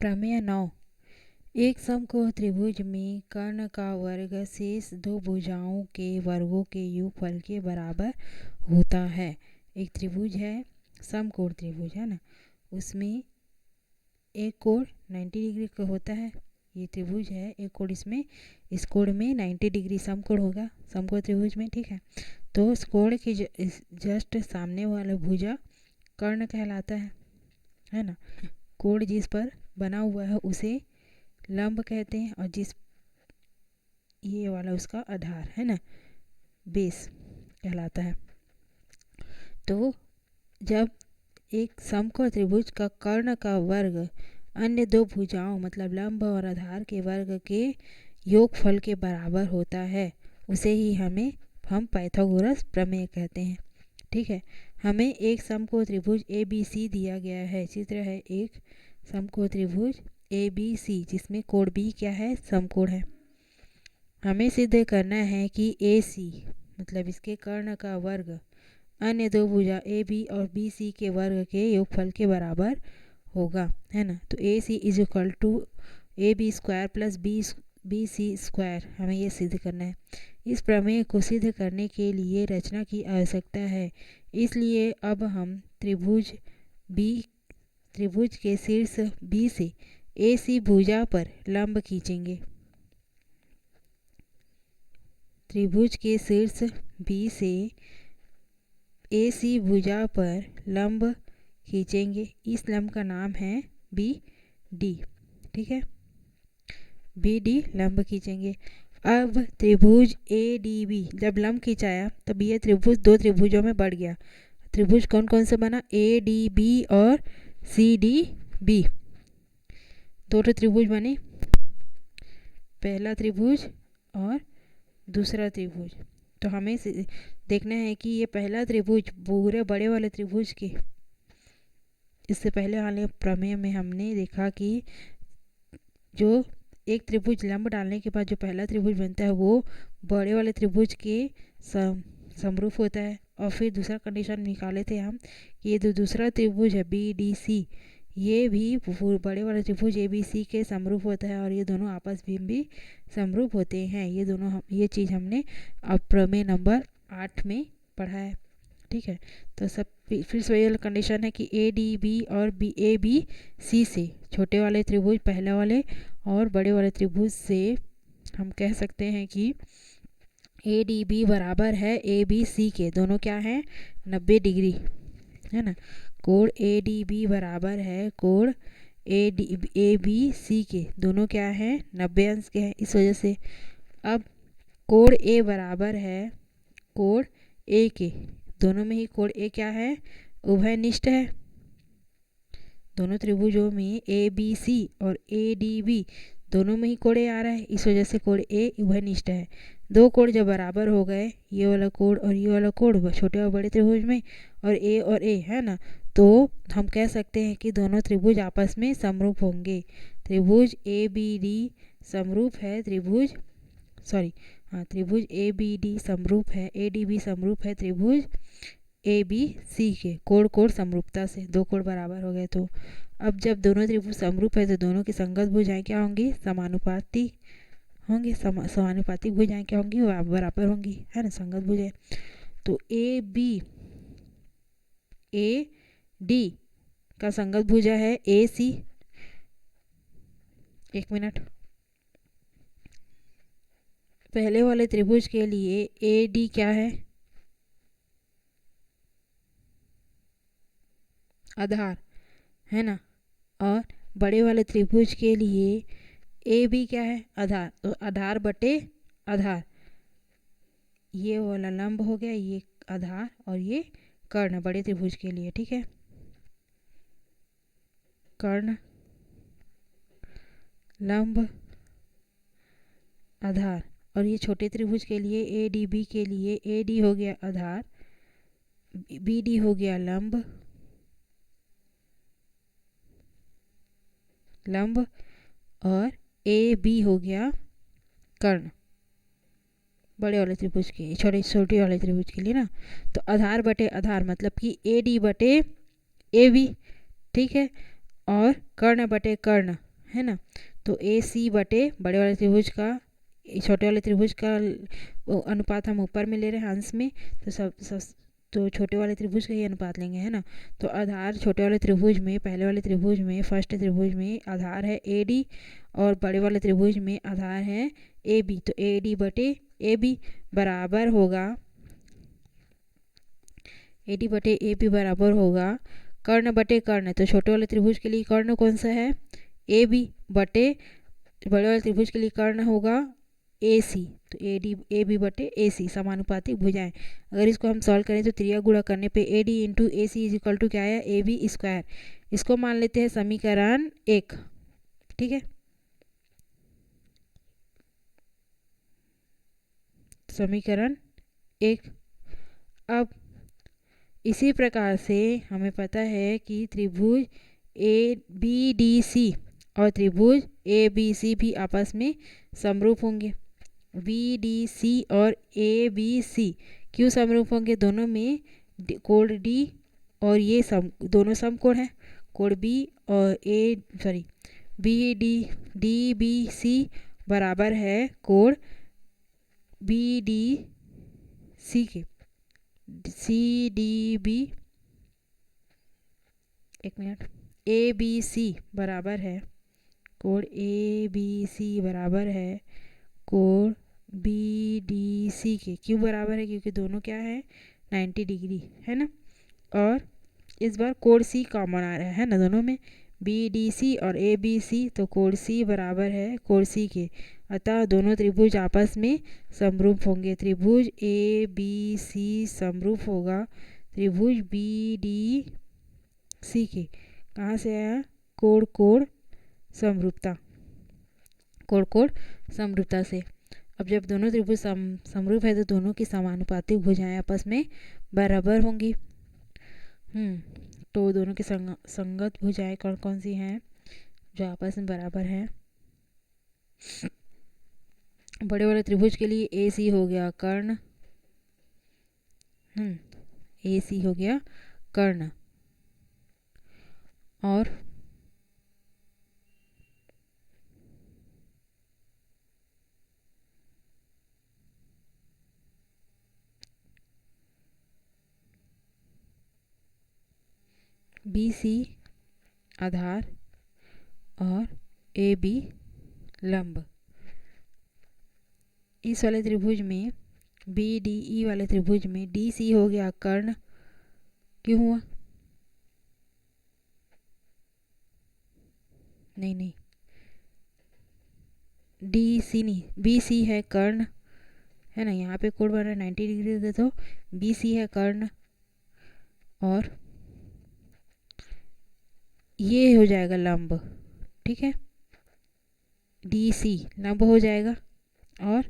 प्रमेय 9। एक समकोण त्रिभुज में कर्ण का वर्ग शेष दो भुजाओं के वर्गों के योगफल के बराबर होता है। एक त्रिभुज है, समकोण त्रिभुज है ना, उसमें एक कोण 90 डिग्री का होता है। ये त्रिभुज है, एक कोण इसमें, इस कोण में 90 डिग्री समकोण होगा समकोण त्रिभुज में, ठीक है। तो उस कोण के जस्ट सामने वाला भुजा कर्ण कहलाता है ना। कोण जिस पर बना हुआ है उसे लंब कहते हैं, और जिस ये वाला उसका आधार है ना, बेस कहलाता है। तो जब एक समकोण त्रिभुज का कर्ण का वर्ग अन्य दो भुजाओं मतलब लंब और आधार के वर्ग के योगफल के बराबर होता है, उसे ही हम पाइथागोरस प्रमेय कहते हैं, ठीक है। हमें एक समकोण त्रिभुज ABC दिया गया है। चित्र है एक समकोण त्रिभुज ABC जिसमें कोण B क्या है, समकोण है। हमें सिद्ध करना है कि AC मतलब इसके कर्ण का वर्ग अन्य दो भुजा AB और BC के वर्ग के योगफल के बराबर होगा, है ना। तो AC is equal to AB square plus BC square, हमें ये सिद्ध करना है। इस प्रमेय को सिद्ध करने के लिए रचना की आवश्यकता है, इसलिए अब हम त्रिभुज के शीर्ष B से AC भुजा पर लंब खींचेंगे। त्रिभुज के शीर्ष B से AC भुजा पर लंब खींचेंगे। इस लंब का नाम है BD, ठीक है। BD लंब खींचेंगे। अब त्रिभुज ADB जब लंब खिंचाया तब यह त्रिभुज दो त्रिभुजों में बढ़ गया। त्रिभुज कौन कौन से बना, ADB और CDB, दो त्रिभुज बने, पहला त्रिभुज और दूसरा त्रिभुज। तो हमें देखना है कि ये पहला त्रिभुज पूरे बड़े वाले त्रिभुज के, इससे पहले वाले प्रमेय में हमने देखा कि जो एक त्रिभुज लंब डालने के बाद जो पहला त्रिभुज बनता है वो बड़े वाले त्रिभुज के समरूप होता है। और फिर दूसरा कंडीशन निकाले थे हम कि ये जो दूसरा त्रिभुज है BDC ये भी बड़े वाले त्रिभुज ABC के समरूप होता है, और ये दोनों आपस में भी समरूप होते हैं। ये चीज़ हमने अब प्रमेय नंबर 8 में पढ़ा है, ठीक है। तो सब फिर से वही कंडीशन है कि ADB और ABC से छोटे वाले त्रिभुज पहले वाले और बड़े वाले त्रिभुज से हम कह सकते हैं कि ADB बराबर है ABC के, दोनों क्या है 90 डिग्री, है ना। कोण ADB बराबर है कोण ABC के, दोनों क्या है 90 अंश के हैं। इस वजह से अब कोण A बराबर है कोण A के, दोनों में ही कोण A क्या है, उभयनिष्ठ है। दोनों त्रिभुजों में ABC और ADB दोनों में ही कोण A आ रहा है, इस वजह से कोण A उभयनिष्ठ है। दो कोण जब बराबर हो गए, ये वाला कोण और ये वाला कोण छोटे और बड़े त्रिभुज में, और A है ना, तो हम कह सकते हैं कि दोनों त्रिभुज आपस में समरूप होंगे। त्रिभुज ABD समरूप है त्रिभुज ABD समरूप है, ADB समरूप है त्रिभुज ABC के, कोण समरूपता से दो कोण बराबर हो गए। तो अब जब दोनों त्रिभुज समरूप है तो दोनों की संगत भुजाएं क्या होंगी, समानुपाती होंगी। समानुपातिक भुजाएं क्या होंगी, बराबर होंगी, है ना, संगत भुजाएं। तो AD का संगत भुजा है AC। एक मिनट, पहले वाले त्रिभुज के लिए AD क्या है, आधार, है ना, और बड़े वाले त्रिभुज के लिए AB क्या है, आधार। तो आधार बटे आधार, ये वाला लंब हो गया, ये आधार और ये कर्ण बड़े त्रिभुज के लिए, ठीक है। कर्ण लंब आधार, और ये छोटे त्रिभुज के लिए ADB के लिए AD हो गया आधार, BD हो गया लंब और AB हो गया कर्ण बड़े वाले त्रिभुज के, छोटे वाले त्रिभुज के लिए ना। तो आधार बटे आधार मतलब कि AD बटे AB, ठीक है, और कर्ण बटे कर्ण है ना। तो ए सी बटे बड़े वाले त्रिभुज का छोटे वाले त्रिभुज का अनुपात हम ऊपर में ले रहे हैं अंश में, तो तो छोटे वाले त्रिभुज का ही अनुपात लेंगे, है ना। तो आधार छोटे वाले त्रिभुज में, पहले वाले त्रिभुज में, फर्स्ट त्रिभुज में आधार है ए डी और बड़े वाले त्रिभुज में आधार है ए बी। तो ए डी बटे ए बी बराबर होगा, ए डी बटे ए बी बराबर होगा कर्ण बटे कर्ण। तो छोटे वाले त्रिभुज के लिए कर्ण कौन सा है, ए बी, बटे बड़े वाले त्रिभुज के लिए कर्ण होगा ए सी। तो ए बी बटे ए सी समानुपातिक भुजाएं। अगर इसको हम सॉल्व करें तो त्रिया गुणा करने पे A D into A C is equal to क्या आया, ए बी स्क्वायर। इसको मान लेते हैं समीकरण 1, ठीक है। समीकरण 1। अब इसी प्रकार से हमें पता है कि त्रिभुज ए बी डी सी और त्रिभुज ए बी सी भी आपस में समरूप होंगे। बी डी सी और ए बी सी क्यों समरूप होंगे, दोनों में कोण डी और ये दोनों समकोण हैं। कोण बी और बी डी बी सी बराबर है कोण बी डी सी के। सी डी बी, एक मिनट, ए बी सी बराबर है कोण ए बी सी बराबर है कोण बी डी सी के। क्यों बराबर है, क्योंकि दोनों क्या है 90 डिग्री, है ना। और इस बार कोण सी कॉमन आ रहा है ना दोनों में, बी डी सी और ए बी सी। तो कोण सी बराबर है कोण सी के, अतः दोनों त्रिभुज आपस में समरूप होंगे। त्रिभुज ए बी सी समरूप होगा त्रिभुज बी डी सी के। कहाँ से आया, कोण कोण समरूपता, कोण कोण समरूपता से। अब जब दोनों त्रिभुज समरूप है तो दोनों की समानुपातिक भुजाएं आपस में बराबर होंगी। तो दोनों की संगत भुजाएं कौन कौन सी हैं जो आपस में बराबर हैं। बड़े वाले त्रिभुज के लिए ए सी हो गया कर्ण, ए सी हो गया कर्ण, और बी सी आधार और ए बी लंब। इस वाले त्रिभुज में बी डी ई वाले त्रिभुज में डी सी हो गया कर्ण। क्यों हुआ, नहीं डी सी नहीं, बी सी है कर्ण, है ना। यहाँ पे कोण बन रहा है 90 डिग्री से, तो बी सी है कर्ण और ये हो जाएगा लंब, ठीक है। डी सी लंब हो जाएगा और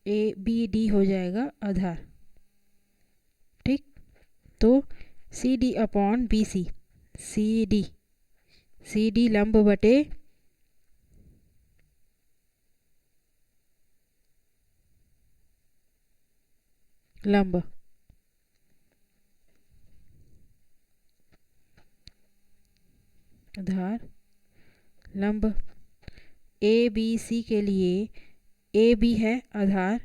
ए बी डी हो जाएगा आधार, ठीक। तो C D upon B C, C D लंब बटे लंब, आधार लंब। ए बी सी के लिए ए बी है आधार,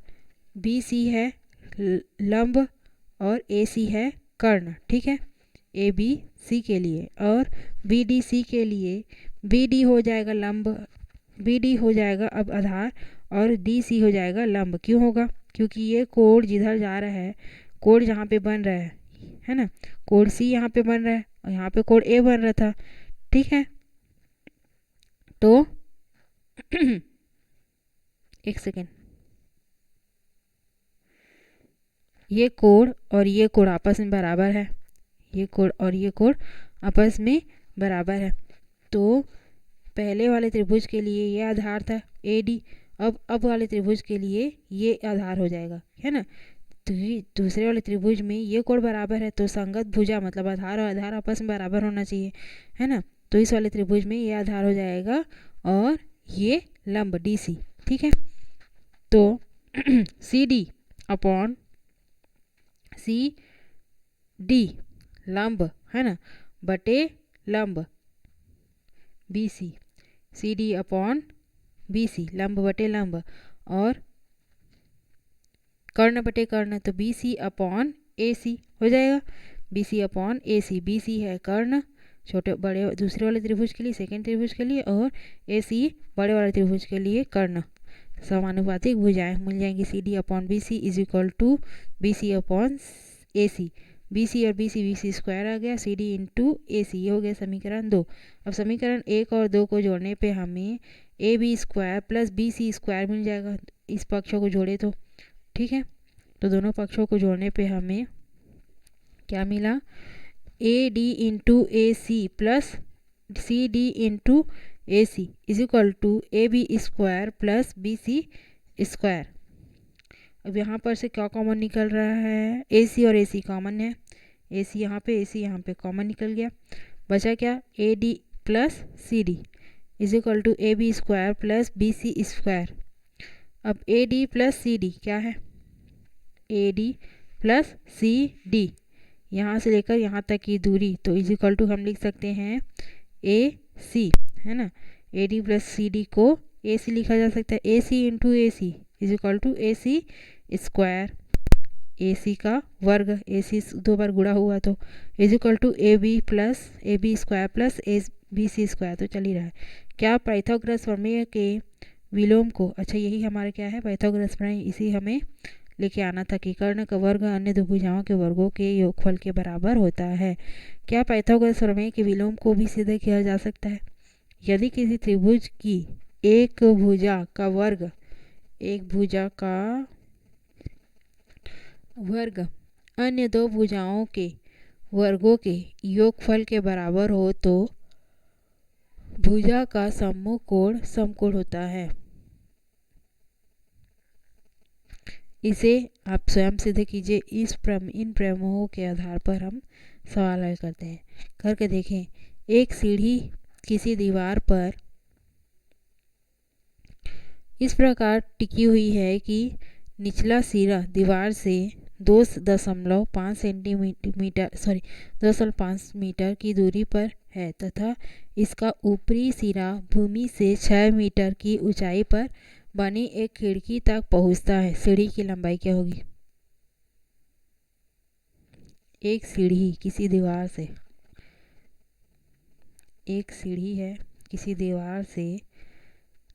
बी सी है लंब और ए सी है कर्ण, ठीक है। ए बी सी के लिए, और बी डी सी के लिए बी डी हो जाएगा लंब, बी डी हो जाएगा अब आधार और डी सी हो जाएगा लंब। क्यों होगा, क्योंकि ये कोण जिधर जा रहा है, कोण जहाँ पे बन रहा है ना, कोण सी यहाँ पे बन रहा है और यहाँ पे कोण ए बन रहा था, ठीक है। तो एक सेकेंड, ये कोण और ये कोण आपस में बराबर है, ये कोण और ये कोण आपस में बराबर है। तो पहले वाले त्रिभुज के लिए ये आधार था ए डी, अब वाले त्रिभुज के लिए ये आधार हो जाएगा, है ना। तो दूसरे वाले त्रिभुज में ये कोण बराबर है, तो संगत भुजा मतलब आधार और आधार आपस में बराबर होना चाहिए, है ना। तो इस वाले त्रिभुज में ये आधार हो जाएगा और ये लंब डी सी, ठीक है। तो C D upon C D लंब, है ना, बटे लंब, B C, C D upon B C, लंब बटे लंब, और कर्ण बटे कर्ण, तो बी सी अपॉन ए सी हो जाएगा। B C upon A C, B सी है कर्ण छोटे बड़े दूसरे वाले त्रिभुज के लिए, सेकंड त्रिभुज के लिए, और ए सी बड़े वाले त्रिभुज के लिए कर्ण। समानुपातिक भुजाएं मिल जाएंगी। C D upon B C is equal to B C upon A C. B C और बी सी स्क्वायर आ गया, सी डी इंटू ए सी, ये हो गया समीकरण 2। अब समीकरण 1 और 2 को जोड़ने पे हमें A B square plus B C square मिल जाएगा। इस पक्षों को जोड़े तो ठीक है, तो दोनों पक्षों को जोड़ने पे हमें क्या मिला, A D into A C plus C D into A C is equal to A B square plus B C square. अब यहाँ पर से क्या कॉमन निकल रहा है, ए सी और ए सी कॉमन है, ए सी यहाँ पे कॉमन निकल गया। बचा क्या, A D plus C D is equal to A B square plus B C square. अब A D plus C D क्या है, A D plus C D, यहाँ से लेकर यहाँ तक की दूरी, तो इज इक्वल टू हम लिख सकते हैं ए सी, है ना। A D plus C D को ए सी लिखा जा सकता है, A C into A C is equal to A C square, A C का वर्ग, ए सी 2 बार गुणा हुआ तो is equal to A B square plus A B C square, तो चल ही रहा है। क्या पाइथागोरस प्रमेय के विलोम को, अच्छा यही हमारा क्या है पाइथागोरस प्रमेय, इसी हमें लेके आना था कि कर्ण का वर्ग अन्य दो भुजाओं के वर्गों के योगफल के बराबर होता है। क्या पाइथागोरस प्रमेय के विलोम को भी सिद्ध किया जा सकता है। यदि किसी त्रिभुज की एक भुजा का वर्ग, एक भुजा का वर्ग अन्य दो भुजाओं के वर्गों के योगफल के बराबर हो तो भुजा का सम्मुख कोण समकोण होता है। इसे आप स्वयं सिद्ध कीजिए। इन प्रमेयों के आधार पर हम सवाल हल करते हैं। करके देखें, एक सीढ़ी किसी दीवार पर इस प्रकार टिकी हुई है कि निचला सिरा दीवार से 2.5 मीटर की दूरी पर है तथा इसका ऊपरी सिरा भूमि से 6 मीटर की ऊंचाई पर बनी एक खिड़की तक पहुंचता है। सीढ़ी की लंबाई क्या होगी। एक सीढ़ी किसी दीवार से, एक सीढ़ी है किसी दीवार से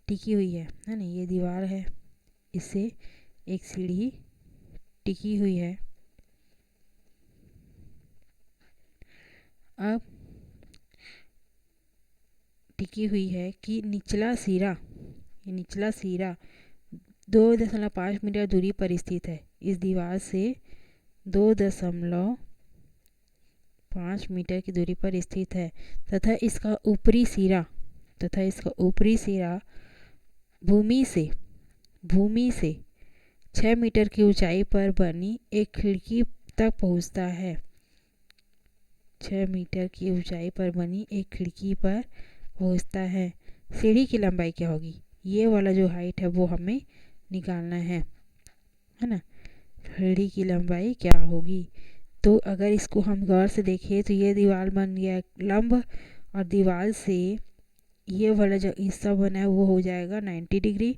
टिकी हुई है ना, ये दीवार है, इससे एक सीढ़ी टिकी हुई है। अब टिकी हुई है कि निचला सिरा, ये निचला सिरा 2.5 मीटर दूरी पर स्थित है। इस दीवार से 2.5 मीटर की दूरी पर स्थित है तथा इसका ऊपरी सिरा भूमि से 6 मीटर की ऊंचाई पर बनी एक खिड़की तक पहुंचता है। 6 मीटर की ऊंचाई पर बनी एक खिड़की पर पहुंचता है। सीढ़ी की लंबाई क्या होगी, ये वाला जो हाइट है वो हमें निकालना है ना। सीढ़ी की लंबाई क्या होगी, तो अगर इसको हम गौर से देखें तो ये दीवार बन गया लंब और दीवार से ये वाला जो हिस्सा बना है वो हो जाएगा 90 डिग्री,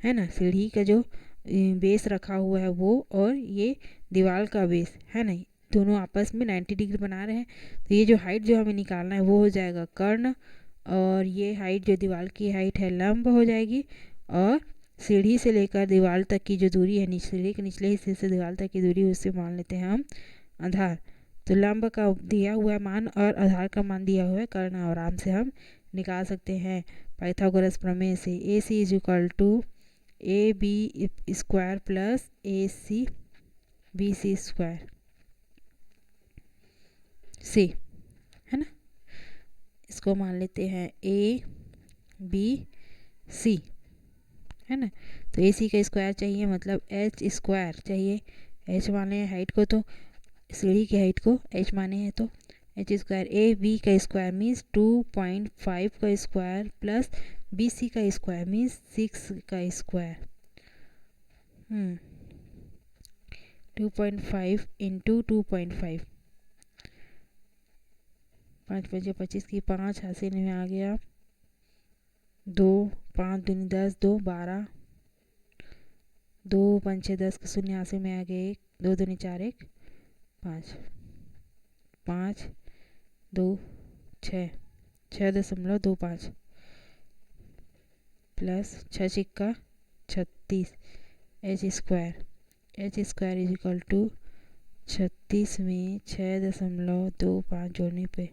है ना। सीढ़ी का जो बेस रखा हुआ है वो और ये दीवार का बेस है ना, दोनों आपस में 90 डिग्री बना रहे हैं। तो ये जो हाइट जो हमें निकालना है वो हो जाएगा कर्ण, और ये हाइट जो दीवार की हाइट है लंब हो जाएगी, और सीढ़ी से लेकर दीवार तक की जो दूरी है, सीढ़ी के निचले हिस्से से दीवार तक की दूरी, उससे मान लेते हैं हम आधार। तो लंब का दिया हुआ है मान और आधार का मान दिया हुआ है कर्ण, और आराम से हम निकाल सकते हैं पाइथागोरस प्रमेय से। A C is equal to A B square plus A C B C square से, है ना। इसको मान लेते हैं ए बी सी, है ना। तो ए सी का स्क्वायर चाहिए, मतलब एच स्क्वायर चाहिए। एच माने हैं हाइट को, तो सीढ़ी की हाइट को एच माने हैं, तो एच स्क्वायर। ए बी का स्क्वायर मीन्स 2.5 का स्क्वायर प्लस बी सी का स्क्वायर मीन्स 6 का स्क्वायर। 2.5 इंटू 2.5, 5 5 25 की 5 हासिल में आ गया 2 5 दूनी 10, 2 12, 2 5 6 10 का शून्य यहाँ से में आ गया 1, 2 दूनी 4 1 5, 5 2 6, 6.25 प्लस 6 छिक्का 36 H square is equal to 36 में 6.25 जोड़ने पे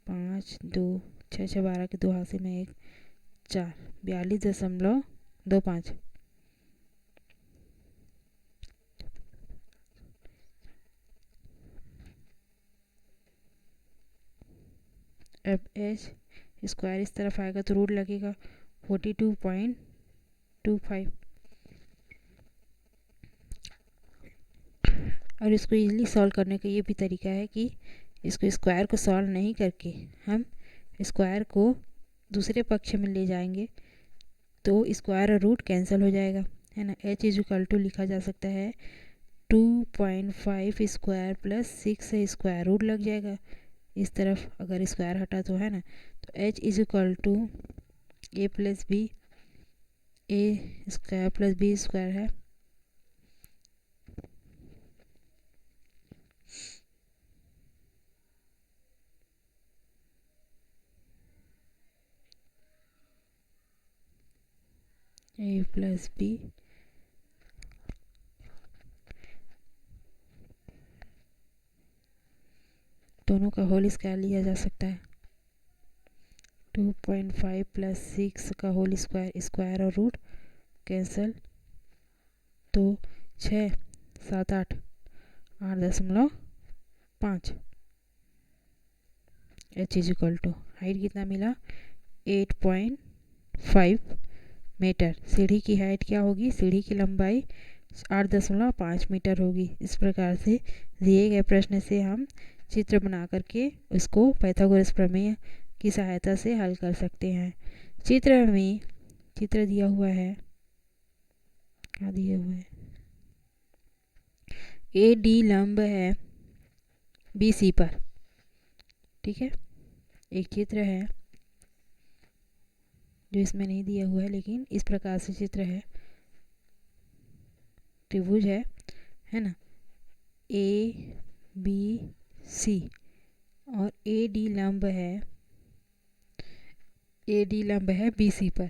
5 2 6 6 12 के 2 हाथ से में 1 4 42.25 अब एच स्क्वायर इस तरफ आएगा तो रूट लगेगा 42.25 और इसको इजीली सॉल्व करने का ये भी तरीका है कि इसको स्क्वायर को सॉल्व नहीं करके हम स्क्वायर को दूसरे पक्ष में ले जाएंगे तो स्क्वायर और रूट कैंसिल हो जाएगा, है ना। एच इज इक्वल टू लिखा जा सकता है 2.5 स्क्वायर प्लस 6 स्क्वायर, रूट लग जाएगा इस तरफ अगर स्क्वायर हटा तो, है ना। तो H is equal to A plus B, A square plus B square है ए प्लस बी दोनों का होल स्क्वायर लिया जा सकता है। 2.5 प्लस 6 का होल स्क्वायर और रूट कैंसल, तो 6 7 8 8.5 H is equal to height कितना मिला 8.5 मीटर। सीढ़ी की हाइट क्या होगी, सीढ़ी की लंबाई 8.5 मीटर होगी। इस प्रकार से दिए गए प्रश्न से हम चित्र बना करके उसको पाइथागोरस प्रमेय की सहायता से हल कर सकते हैं। चित्र दिया हुआ है, क्या दिए हुए है, ए डी लंब है बी सी पर, ठीक है। एक चित्र है जो इसमें नहीं दिया हुआ है लेकिन इस प्रकार से चित्र है, त्रिभुज है ना, ए बी सी और ए डी लंब है बी सी पर।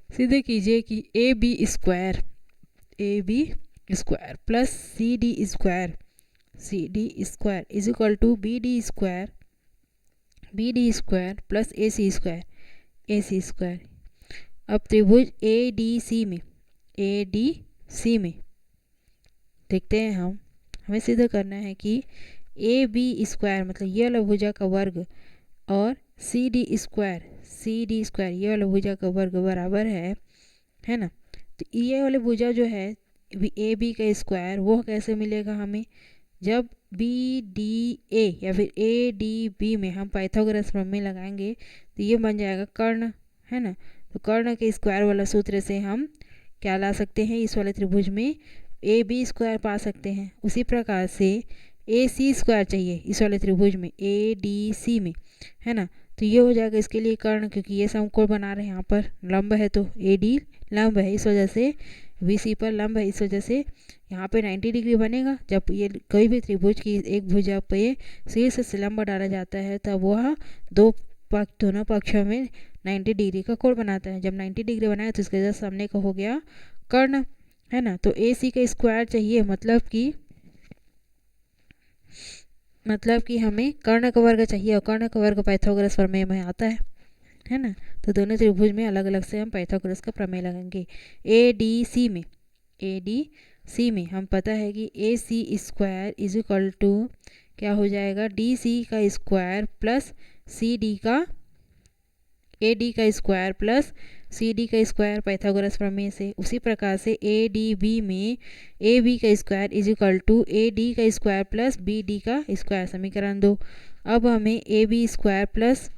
सीधे कीजिए कि A B square plus C D square is equal to B D square plus A C square. अब त्रिभुज ए डी सी में देखते हैं हमें सिद्ध करना है कि ए बी स्क्वायर मतलब ये वाला भुजा का वर्ग और सी डी स्क्वायर ये वाला भुजा का वर्ग बराबर है ना। तो ये वाले भुजा जो है ए बी का स्क्वायर वो कैसे मिलेगा हमें, जब बी डी ए या फिर ए डी बी में हम पाइथागोरस प्रमेय लगाएंगे तो ये बन जाएगा कर्ण, है ना। तो कर्ण के स्क्वायर वाला सूत्र से हम क्या ला सकते हैं, इस वाले त्रिभुज में ए बी स्क्वायर पा सकते हैं। उसी प्रकार से ए सी स्क्वायर चाहिए इस वाले त्रिभुज में ए डी सी में, है ना। तो ये हो जाएगा इसके लिए कर्ण, क्योंकि ये समकोण बना रहे हैं, यहाँ पर लंब है तो ए डी लंब है, इस वजह से बी सी पर लंब है, इस वजह से यहाँ पे 90 डिग्री बनेगा। जब ये कोई भी त्रिभुज की एक भुजा पे शीर्ष से लंब डाला जाता है तब वह दोनों पक्षों में 90 डिग्री का कोण बनाता है। जब 90 डिग्री बनाया तो इसके जस्ट सामने का हो गया कर्ण, है ना। तो ए सी का स्क्वायर चाहिए, मतलब कि हमें कर्ण का वर्ग चाहिए और कर्ण का वर्ग पाइथागोरस प्रमेय में आता है ना। तो दोनों त्रिभुज में अलग अलग से हम पाइथागोरस का प्रमेय लगाएंगे। ए डी सी में हम पता है कि ए C square is equal to क्या हो जाएगा, डी सी का स्क्वायर प्लस सी डी का ए डी का स्क्वायर प्लस सी डी का स्क्वायर पाइथागोरस प्रमेय से। उसी प्रकार से ए डी बी में ए बी का square is equal to A D का स्क्वायर प्लस बी डी का स्क्वायर, समीकरण 2। अब हमें A B square plus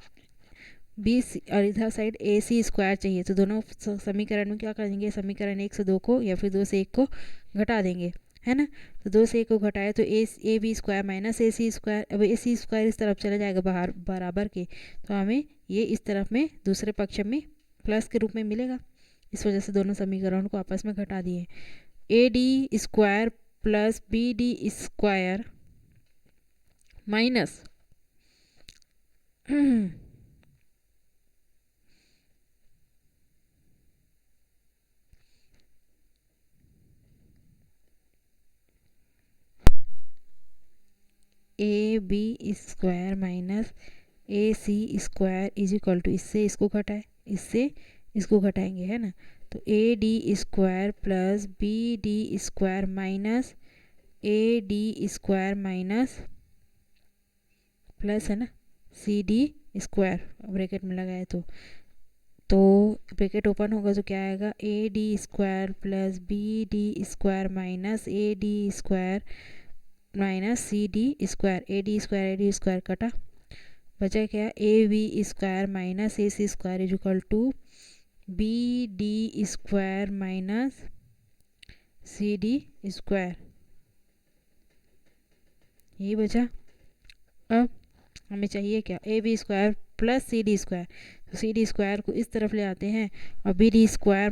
B और इधर साइड ए सी स्क्वायर चाहिए, तो दोनों समीकरण में क्या करेंगे, समीकरण 1 से 2 को या फिर 2 से 1 को घटा देंगे, है ना। तो 2 से 1 को घटाए तो A B square minus A C square. अब ए सी स्क्वायर इस तरफ चला जाएगा बाहर बराबर के, तो हमें ये इस तरफ में दूसरे पक्ष में प्लस के रूप में मिलेगा, इस वजह से दोनों समीकरण को आपस में घटा दिए। A D square plus B D square minus A B square minus A C square is equal to, इससे इसको घटाए, इससे इसको घटाएंगे, है ना। तो A D square plus B D square minus A D square minus plus, है ना, सी डी स्क्वायर ब्रैकेट में लगाए तो ब्रैकेट ओपन होगा तो क्या आएगा, A D square plus B D square minus A D square minus C D square, A D square कटा, बचा क्या, A B square minus A C square is equal to B D square minus C D square, यही बचा। अब हमें चाहिए क्या, A B square plus C D square, तो सी डी स्क्वायर को इस तरफ ले आते हैं और B D square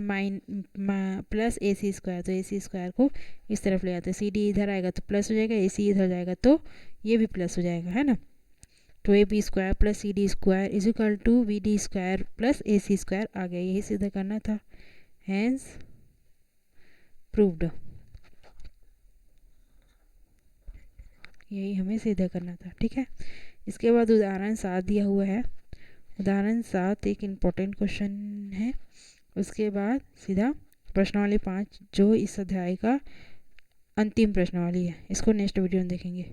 plus A C square, तो ए सी स्क्वायर को इस तरफ ले आते हैं, सी डी इधर आएगा तो प्लस हो जाएगा, ए सी इधर जाएगा तो ये भी प्लस हो जाएगा, है ना। तो A B square plus C D square is equal to B D square plus A C square आ गया, यही सिद्ध करना था, हैंस प्रूव्ड, यही हमें सिद्ध करना था, ठीक है। इसके बाद उदाहरण 7 दिया हुआ है। उदाहरण 7 एक इम्पोर्टेंट क्वेश्चन है, उसके बाद सीधा प्रश्नावली 5 जो इस अध्याय का अंतिम प्रश्नावली है, इसको नेक्स्ट वीडियो में देखेंगे।